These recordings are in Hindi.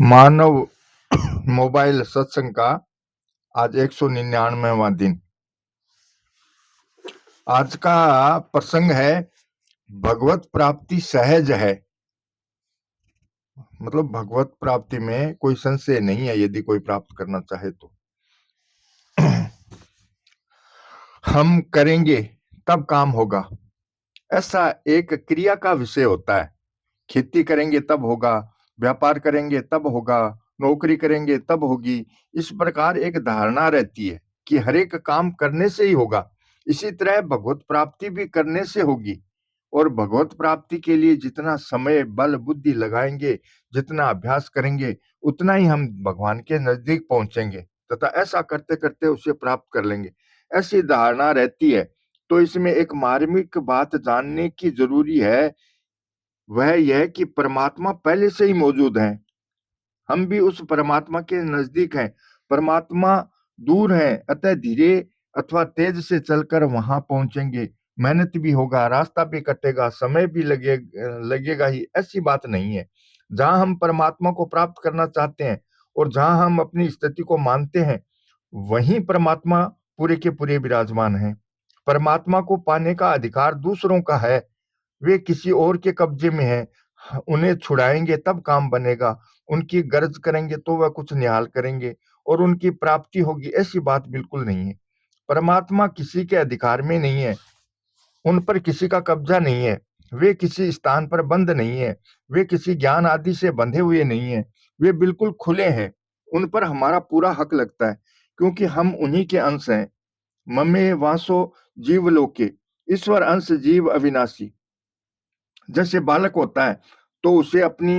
मानव मोबाइल सत्संग का आज 199वां दिन। आज का प्रसंग है भगवत प्राप्ति सहज है। मतलब भगवत प्राप्ति में कोई संशय नहीं है यदि कोई प्राप्त करना चाहे तो। हम करेंगे तब काम होगा, ऐसा एक क्रिया का विषय होता है। खेती करेंगे तब होगा, व्यापार करेंगे तब होगा, नौकरी करेंगे तब होगी। इस प्रकार एक धारणा रहती है कि हर एक काम करने से ही होगा। इसी तरह भगवत प्राप्ति भी करने से होगी, और भगवत प्राप्ति के लिए जितना समय बल बुद्धि लगाएंगे, जितना अभ्यास करेंगे, उतना ही हम भगवान के नजदीक पहुंचेंगे तथा ऐसा करते करते उसे प्राप्त कर लेंगे, ऐसी धारणा रहती है। तो इसमें एक मार्मिक बात जानने की जरूरी है, वह यह कि परमात्मा पहले से ही मौजूद है। हम भी उस परमात्मा के नजदीक हैं। परमात्मा दूर है, अतः धीरे अथवा तेज से चलकर वहां पहुंचेंगे। मेहनत भी होगा, रास्ता भी कटेगा, समय भी लगेगा ही, ऐसी बात नहीं है। जहां हम परमात्मा को प्राप्त करना चाहते हैं और जहां हम अपनी स्थिति को मानते हैं, वहीं परमात्मा पूरे के पूरे विराजमान है। परमात्मा को पाने का अधिकार दूसरों का है, वे किसी और के कब्जे में है। उन्हें छुड़ाएंगे तब काम बनेगा, उनकी गर्ज करेंगे तो वह कुछ निहाल करेंगे और उनकी प्राप्ति होगी, ऐसी बात बिल्कुल नहीं है। परमात्मा किसी के अधिकार में नहीं है, उन पर किसी का कब्जा नहीं है, वे किसी स्थान पर बंद नहीं है, वे किसी ज्ञान आदि से बंधे हुए नहीं है, वे बिल्कुल खुले हैं। उन पर हमारा पूरा हक लगता है, क्योंकि हम उन्हीं के अंश हैं। ममे वासो जीव लोके, ईश्वर अंश जीव अविनाशी। जैसे बालक होता है तो उसे अपनी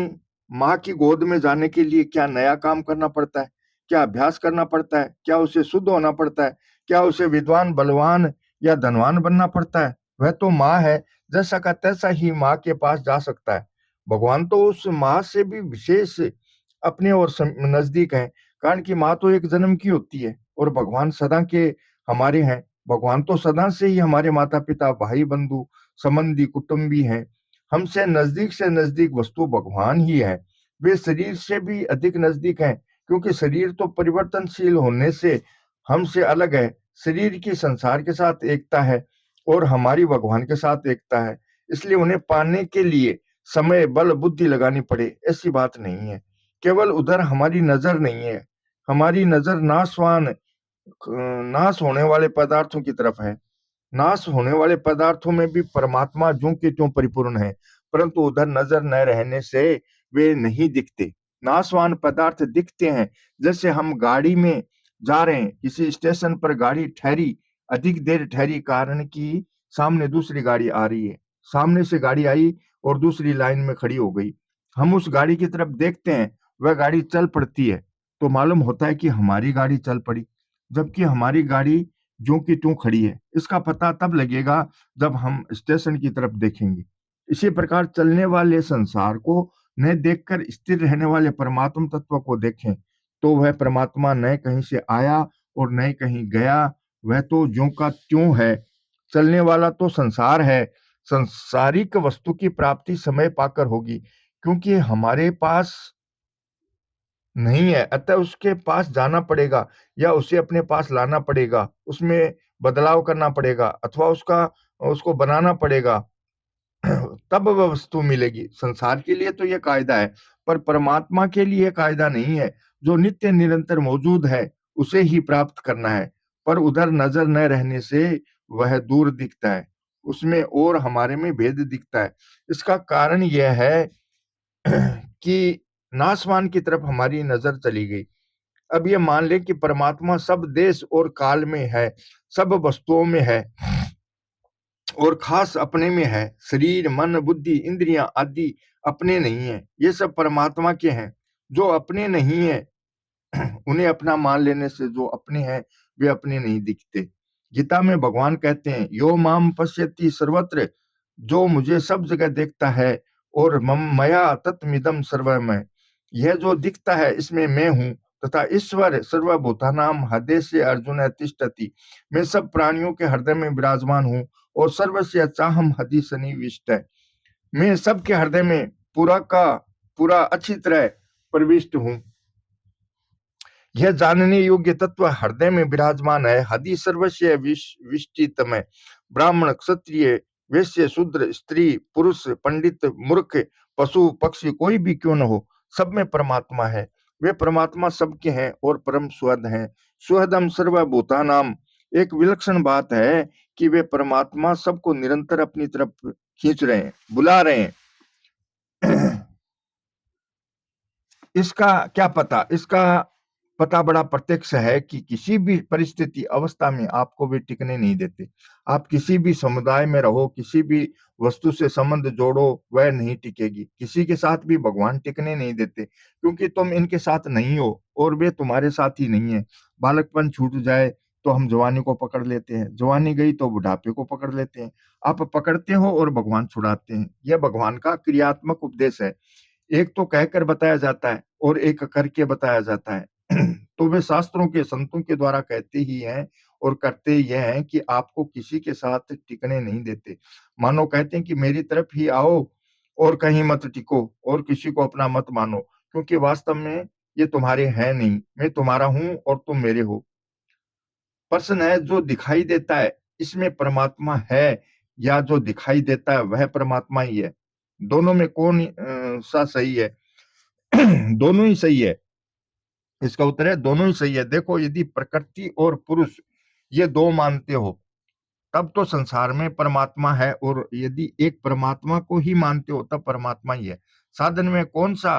माँ की गोद में जाने के लिए क्या नया काम करना पड़ता है, क्या अभ्यास करना पड़ता है, क्या उसे शुद्ध होना पड़ता है, क्या उसे विद्वान बलवान या धनवान बनना पड़ता है? वह तो माँ है, जैसा का तैसा ही माँ के पास जा सकता है। भगवान तो उस माँ से भी विशेष अपने और नजदीक है, कारण कि माँ तो एक जन्म की होती है और भगवान सदा के हमारे हैं। भगवान तो सदा से ही हमारे माता पिता भाई बंधु संबंधी कुटुंबी हैं। हमसे नजदीक वस्तु भगवान ही है। वे शरीर से भी अधिक नजदीक हैं, क्योंकि शरीर तो परिवर्तनशील होने से हमसे अलग है। शरीर की संसार के साथ एकता है और हमारी भगवान के साथ एकता है, इसलिए उन्हें पाने के लिए समय बल बुद्धि लगानी पड़े, ऐसी बात नहीं है। केवल उधर हमारी नजर नहीं है, हमारी नजर नाश होने वाले पदार्थों की तरफ है। नाश होने वाले पदार्थों में भी परमात्मा ज्यों के त्यों परिपूर्ण है, परंतु उधर नजर न रहने से वे नहीं दिखते। नाशवान पदार्थ दिखते हैं। जैसे हम गाड़ी में जा रहे हैं, किसी स्टेशन पर गाड़ी ठहरी, अधिक देर ठहरी, कारण कि सामने दूसरी गाड़ी आ रही है। सामने से गाड़ी आई और दूसरी लाइन में खड़ी हो गई। हम उस गाड़ी की तरफ देखते हैं, वह गाड़ी चल पड़ती है, तो मालूम होता है कि हमारी गाड़ी चल पड़ी, जबकि हमारी गाड़ी ज्यों की त्यों खड़ी है। इसका पता तब लगेगा जब हम स्टेशन की तरफ देखेंगे। इसी प्रकार चलने वाले संसार को न देखकर स्थिर रहने वाले परमात्म तत्व को देखें, तो वह परमात्मा न कहीं से आया और न कहीं गया, वह तो ज्यों का त्यों है। चलने वाला तो संसार है। संसारिक वस्तु की प्राप्ति समय पाकर होगी, क्योंकि हमारे पास नहीं है, अतः उसके पास जाना पड़ेगा या उसे अपने पास लाना पड़ेगा, उसमें बदलाव करना पड़ेगा अथवा उसको बनाना पड़ेगा, तब वह वस्तु मिलेगी। संसार के लिए तो यह कायदा है, पर परमात्मा के लिए कायदा नहीं है। जो नित्य निरंतर मौजूद है, उसे ही प्राप्त करना है। पर उधर नजर न रहने से वह दूर दिखता है, उसमें और हमारे में भेद दिखता है। इसका कारण यह है कि नासवान की तरफ हमारी नजर चली गई। अब ये मान ले कि परमात्मा सब देश और काल में है, सब वस्तुओं में है और खास अपने में है। शरीर मन बुद्धि इंद्रियां आदि अपने नहीं है, ये सब परमात्मा के हैं। जो अपने नहीं है उन्हें अपना मान लेने से जो अपने हैं वे अपने नहीं दिखते। गीता में भगवान कहते हैं, यो माम पश्यति सर्वत्र, जो मुझे सब जगह देखता है, और मम मया तत्मिदं सर्वमय, यह जो दिखता है इसमें मैं हूँ, तथा ईश्वर सर्वभूतानां हृदय से अर्जुन तिष्ठति, मैं सब प्राणियों के हृदय में विराजमान हूँ और सर्वस्य चाहम हृदि सन्निविष्ट है। मैं सबके हृदय में पूरा का पूरा अच्छी तरह प्रविष्ट हूं। यह जानने योग्य तत्व हृदय में विराजमान है। हदि सर्वस्य विष्टित में ब्राह्मण क्षत्रिय वैश्य शूद्र स्त्री पुरुष पंडित मूर्ख पशु पक्षी कोई भी क्यों न हो, सब में परमात्मा है। वे परमात्मा सबके हैं और परम सुहद हैं। सुहदम सर्वभूतानाम, एक विलक्षण बात है कि वे परमात्मा सबको निरंतर अपनी तरफ खींच रहे हैं, बुला रहे हैं। इसका क्या पता, इसका पता बड़ा प्रत्यक्ष है कि किसी भी परिस्थिति अवस्था में आपको वे टिकने नहीं देते। आप किसी भी समुदाय में रहो, किसी भी वस्तु से संबंध जोड़ो, वह नहीं टिकेगी। किसी के साथ भी भगवान टिकने नहीं देते, क्योंकि तुम इनके साथ नहीं हो और वे तुम्हारे साथ ही नहीं है। बालकपन छूट जाए तो हम जवानी को पकड़ लेते हैं, जवानी गई तो बुढ़ापे को पकड़ लेते हैं। आप पकड़ते हो और भगवान छुड़ाते हैं। यह भगवान का क्रियात्मक उपदेश है। एक तो कहकर बताया जाता है और एक करके बताया जाता है। तो वे शास्त्रों के संतों के द्वारा कहते ही हैं और करते यह हैं कि आपको किसी के साथ टिकने नहीं देते। मानो कहते हैं कि मेरी तरफ ही आओ और कहीं मत टिको और किसी को अपना मत मानो, क्योंकि वास्तव में ये तुम्हारे हैं नहीं, मैं तुम्हारा हूं और तुम मेरे हो। प्रश्न है, जो दिखाई देता है इसमें परमात्मा है या जो दिखाई देता है वह परमात्मा ही है? दोनों में कौन सा सही है? दोनों ही सही है। इसका उत्तर है दोनों ही सही है। देखो, यदि प्रकृति और पुरुष ये दो मानते हो तब तो संसार में परमात्मा है, और यदि एक परमात्मा को ही मानते हो तब परमात्मा ही है। साधन में कौन सा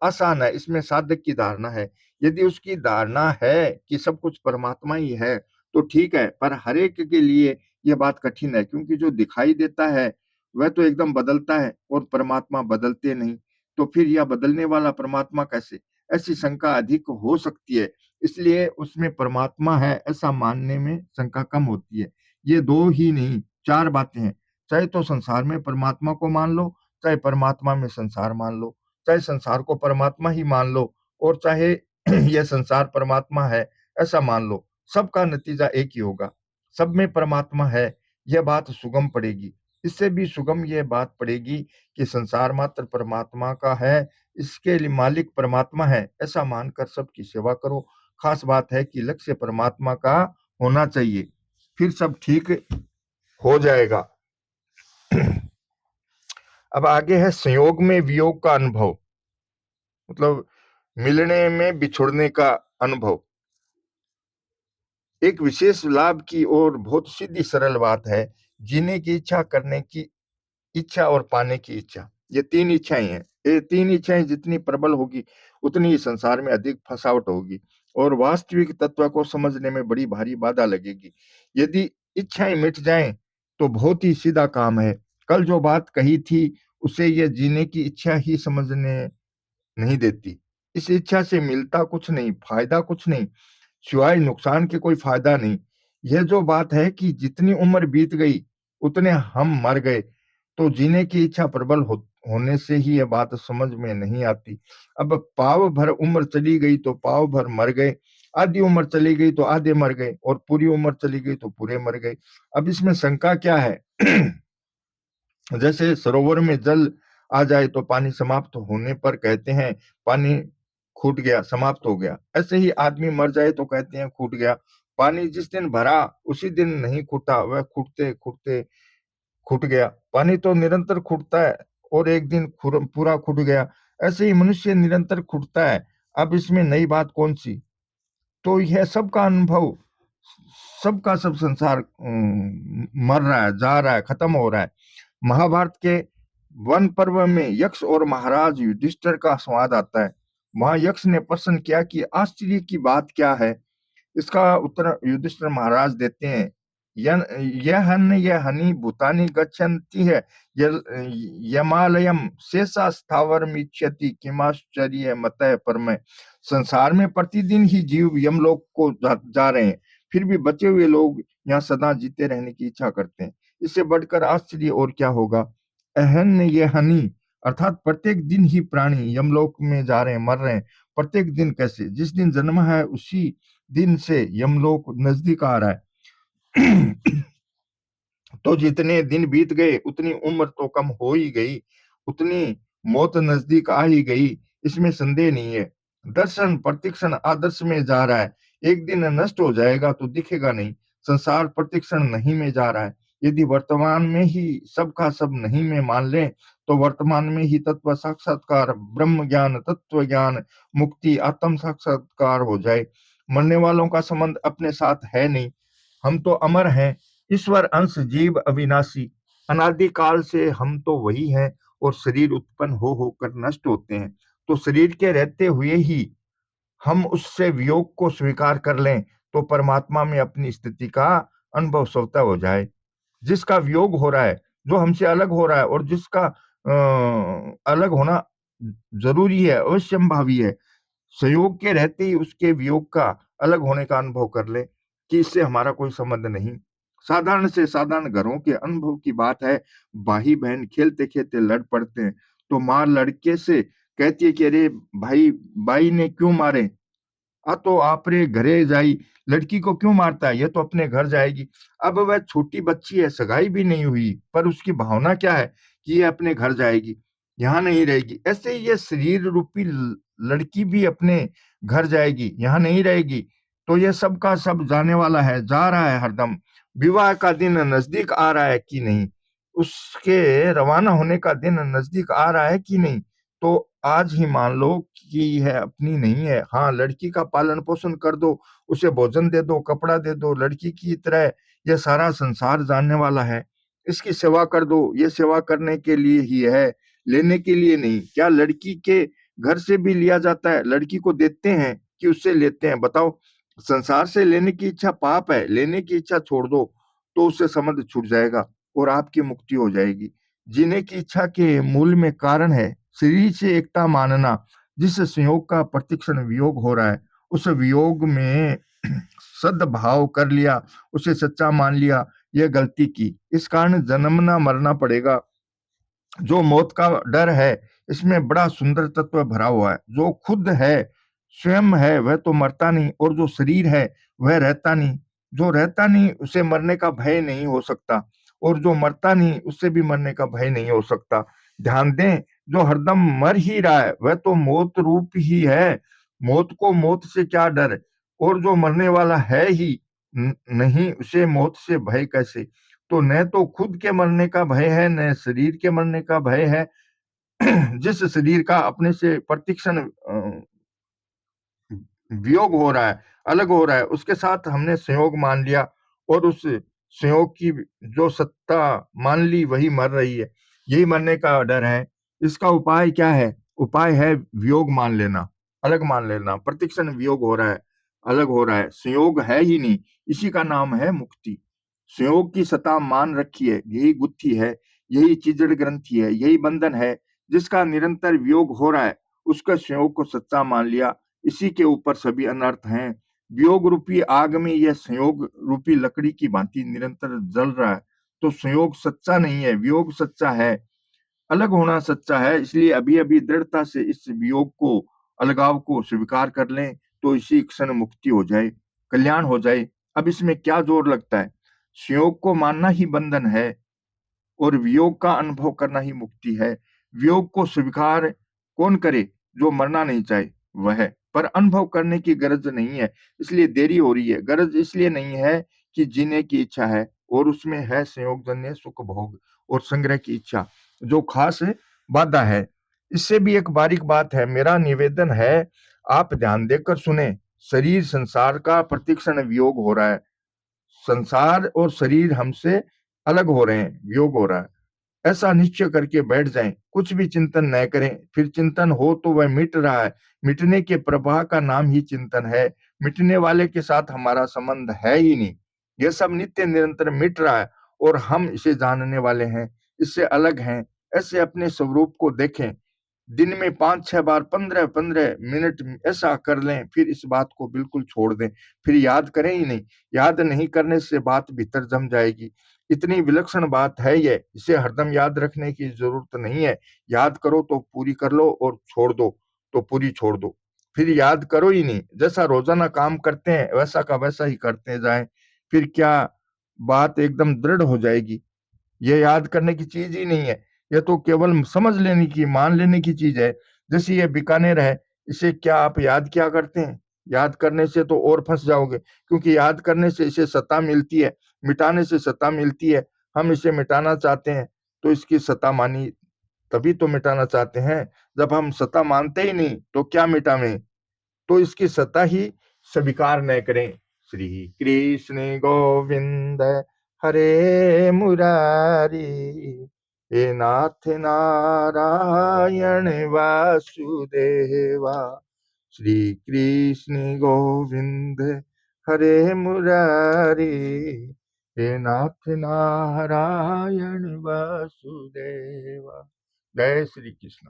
आसान है? इसमें साधक की धारणा है। यदि उसकी धारणा है कि सब कुछ परमात्मा ही है तो ठीक है, पर हर एक के लिए यह बात कठिन है, क्योंकि जो दिखाई देता है वह तो एकदम बदलता है और परमात्मा बदलते नहीं। तो फिर यह बदलने वाला परमात्मा कैसे? ऐसी शंका अधिक हो सकती है। इसलिए उसमें परमात्मा है ऐसा मानने में शंका कम होती है। ये दो ही नहीं, चार बातें हैं। चाहे तो संसार में परमात्मा को मान लो, चाहे परमात्मा में संसार मान लो, चाहे संसार को परमात्मा ही मान लो, और चाहे यह संसार परमात्मा है ऐसा मान लो, सबका नतीजा एक ही होगा। सब में परमात्मा है, यह बात सुगम पड़ेगी। इससे भी सुगम यह बात पड़ेगी कि संसार मात्र परमात्मा का है, इसके लिए मालिक परमात्मा है ऐसा मानकर सबकी सेवा करो। खास बात है कि लक्ष्य परमात्मा का होना चाहिए, फिर सब ठीक हो जाएगा। अब आगे है संयोग में वियोग का अनुभव, मतलब मिलने में बिछुड़ने का अनुभव। एक विशेष लाभ की और बहुत सीधी सरल बात है। जीने की इच्छा, करने की इच्छा और पाने की इच्छा, ये तीन इच्छाएं हैं। ये तीन इच्छाएं जितनी प्रबल होगी उतनी ही संसार में अधिक फसावट होगी और वास्तविक तत्व को समझने में बड़ी भारी बाधा लगेगी। यदि इच्छाएं मिट जाएं तो बहुत ही सीधा काम है। कल जो बात कही थी उसे यह जीने की इच्छा ही समझने नहीं देती। इस इच्छा से मिलता कुछ नहीं, फायदा कुछ नहीं, सिवाय नुकसान के कोई फायदा नहीं। यह जो बात है कि जितनी उम्र बीत गई उतने हम मर गए, तो जीने की इच्छा प्रबल होने से ही यह बात समझ में नहीं आती। अब पाव भर उम्र चली गई तो पाव भर मर गए, आधी उम्र चली गई तो आधे मर गए, और पूरी उम्र चली गई तो पूरे मर गए। अब इसमें शंका क्या है? जैसे सरोवर में जल आ जाए तो पानी समाप्त होने पर कहते हैं पानी खूट गया, समाप्त हो गया। ऐसे ही आदमी मर जाए तो कहते हैं खूट गया। पानी जिस दिन भरा उसी दिन नहीं खूटा, वह खूटते खूटते खूट गया। पानी तो निरंतर खूटता है और एक दिन पूरा खूट गया। ऐसे ही मनुष्य निरंतर खूटता है। अब इसमें नई बात कौन सी? तो यह सबका अनुभव, सबका सब संसार मर रहा है, जा रहा है, खत्म हो रहा है। महाभारत के वन पर्व में यक्ष और महाराज युधिष्ठिर का संवाद आता है। वहां यक्ष ने प्रश्न किया कि आश्चर्य की बात क्या है? इसका उत्तर युधिष्ठिर महाराज देते हैं, यह हनि भूतानि गच्छन्ति है, यमालयम शेषा स्थावर मिच्छति किमाश्चर्य मतः परमः। संसार में प्रतिदिन ही जीव यमलोक को जा रहे हैं, फिर भी बचे हुए लोग यहाँ सदा जीते रहने की इच्छा करते हैं। इससे बढ़कर आश्चर्य और क्या होगा? अहन ये हनि, अर्थात प्रत्येक दिन ही प्राणी यमलोक में जा रहे हैं, मर रहे हैं। प्रत्येक दिन कैसे? जिस दिन जन्म है उसी दिन से यमलोक नजदीक आ रहा है। तो जितने दिन बीत गए उतनी उम्र तो कम हो ही गई, उतनी मौत नजदीक आ ही गई, इसमें संदेह नहीं है। दर्शन प्रतिक्षण आदर्श में जा रहा है, एक दिन नष्ट हो जाएगा तो दिखेगा नहीं। संसार प्रतिक्षण नहीं में जा रहा है। यदि वर्तमान में ही सब का सब नहीं में मान लें, तो वर्तमान में ही तत्व साक्षात्कार, ब्रह्म ज्ञान, तत्व ज्ञान, मुक्ति, आत्म साक्षात्कार हो जाए। मरने वालों का संबंध अपने साथ है नहीं, हम तो अमर हैं, ईश्वर अंश, जीव अविनाशी, अनादिकाल से हम तो वही हैं। और शरीर उत्पन्न हो होकर नष्ट होते हैं, तो शरीर के रहते हुए ही हम उससे वियोग को स्वीकार कर लें, तो परमात्मा में अपनी स्थिति का अनुभव स्वतः हो जाए। जिसका वियोग हो रहा है, जो हमसे अलग हो रहा है, और जिसका अलग होना जरूरी है, अवश्यंभावी है, संयोग के रहते ही उसके वियोग का अलग होने का अनुभव कर ले कि इससे हमारा कोई संबंध नहीं। साधारण से साधारण घरों के अनुभव की बात है। भाई बहन खेलते खेलते लड़ पड़ते हैं, तो माँ लड़के से कहती है कि अरे भाई, भाई ने क्यों मारे? तो आपरे घरे जाई, लड़की को क्यों मारता है, ये तो अपने घर जाएगी। अब वह छोटी बच्ची है, सगाई भी नहीं हुई, पर उसकी भावना क्या है कि ये अपने घर जाएगी, यहाँ नहीं रहेगी। ऐसे ही ये शरीर रूपी लड़की भी अपने घर जाएगी, यहाँ नहीं रहेगी। तो ये सब का सब जाने वाला है, जा रहा है हरदम। विवाह का दिन नजदीक आ रहा है कि नहीं, उसके रवाना होने का दिन नजदीक आ रहा है कि नहीं, तो आज ही मान लो कि यह अपनी नहीं है। हाँ, लड़की का पालन पोषण कर दो, उसे भोजन दे दो, कपड़ा दे दो, लड़की की तरह यह सारा संसार जानने वाला है। इसकी सेवा कर दो, ये सेवा करने के लिए ही है, लेने के लिए नहीं। क्या लड़की के घर से भी लिया जाता है? लड़की को देते हैं कि उससे लेते हैं? बताओ। संसार से लेने की इच्छा पाप है, लेने की इच्छा छोड़ दो, तो उससे संबंध छूट जाएगा और आपकी मुक्ति हो जाएगी। जीने की इच्छा के मूल में कारण है शरीर से एकता मानना। जिस संयोग का प्रतिक्षण वियोग हो रहा है, उस वियोग में सद्भाव कर लिया, उसे सच्चा मान लिया, यह गलती की। इस कारण जन्मना मरना पड़ेगा। जो मौत का डर है, इसमें बड़ा सुंदर तत्व भरा हुआ है। जो खुद है, स्वयं है, वह तो मरता नहीं, और जो शरीर है वह रहता नहीं। जो रहता नहीं, उसे मरने का भय नहीं हो सकता, और जो मरता नहीं, उससे भी मरने का भय नहीं हो सकता। ध्यान दें, जो हरदम मर ही रहा है वह तो मौत रूप ही है। मौत को मौत से क्या डर? और जो मरने वाला है ही नहीं, उसे मौत से भय कैसे? तो न तो खुद के मरने का भय है, न शरीर के मरने का भय है। जिस शरीर का अपने से प्रतिक्षण वियोग हो रहा है, अलग हो रहा है, उसके साथ हमने संयोग मान लिया, और उस संयोग की जो सत्ता मान ली वही मर रही है। यही मरने का डर है। इसका उपाय क्या है? उपाय है वियोग मान लेना, अलग मान लेना। प्रतिक्षण वियोग हो रहा है, अलग हो रहा है, संयोग है ही नहीं। इसी का नाम है मुक्ति। संयोग की सत्ता मान रखी है, यही गुत्थी है, यही चिजड़ ग्रंथि है, यही बंधन है। जिसका निरंतर वियोग हो रहा है, उसका संयोग को सच्चा मान लिया। इसी के ऊपर सभी अनर्थ हैं। वियोग रूपी आग में यह संयोग रूपी लकड़ी की भांति निरंतर जल रहा है। तो संयोग सच्चा नहीं है, वियोग सच्चा है। अलग होना सच्चा है। इसलिए अभी अभी दृढ़ता से इस वियोग को, अलगाव को स्वीकार कर लें, तो इसी क्षण मुक्ति हो जाए, कल्याण हो जाए। अब इसमें क्या जोर लगता है? संयोग को मानना ही बंधन है, और वियोग का अनुभव करना ही मुक्ति है। वियोग को स्वीकार कौन करे? जो मरना नहीं चाहे वह। पर अनुभव करने की गरज नहीं है, इसलिए देरी हो रही है। गरज इसलिए नहीं है कि जीने की इच्छा है, और उसमें है संयोगजन्य सुख भोग और संग्रह की इच्छा, जो खास बाधा है। इससे भी एक बारीक बात है, मेरा निवेदन है, आप ध्यान देकर सुने। शरीर संसार का प्रतिक्षण वियोग हो रहा है। संसार और शरीर हमसे अलग हो रहे हैं, वियोग हो रहा है। ऐसा निश्चय करके बैठ जाएं, कुछ भी चिंतन न करें। फिर चिंतन हो तो वह मिट रहा है। मिटने के प्रवाह का नाम ही चिंतन है। मिटने वाले के साथ हमारा संबंध है ही नहीं। यह सब नित्य निरंतर मिट रहा है, और हम इसे जानने वाले हैं, इससे अलग हैं। ऐसे अपने स्वरूप को देखें। दिन में 5-6 बार 15-15 मिनट ऐसा कर लें, फिर इस बात को बिल्कुल छोड़ दें। फिर याद करें ही नहीं। याद नहीं करने से बात भीतर जम जाएगी। इतनी विलक्षण बात है ये, इसे हरदम याद रखने की जरूरत नहीं है। याद करो तो पूरी कर लो, और छोड़ दो तो पूरी छोड़ दो। फिर याद करो ही नहीं, जैसा रोजाना काम करते हैं वैसा का वैसा ही करते जाएं। फिर क्या बात एकदम दृढ़ हो जाएगी। ये याद करने की चीज ही नहीं है। ये तो केवल समझ लेने की, मान लेने की चीज है। जैसे ये बीकानेर है, इसे क्या आप याद क्या करते हैं? याद करने से तो और फंस जाओगे, क्योंकि याद करने से इसे सत्ता मिलती है, मिटाने से सत्ता मिलती है। हम इसे मिटाना चाहते हैं तो इसकी सत्ता मानी, तभी तो मिटाना चाहते हैं। जब हम सत्ता मानते ही नहीं तो क्या मिटावें? तो इसकी सत्ता ही स्वीकार न करें। श्री कृष्ण गोविंद हरे मुरारी, हे नाथ नारायण वासुदेवा। श्री कृष्ण गोविंद हरे मुरारी, हे नाथ नारायण वासुदेवा। जय श्री कृष्ण।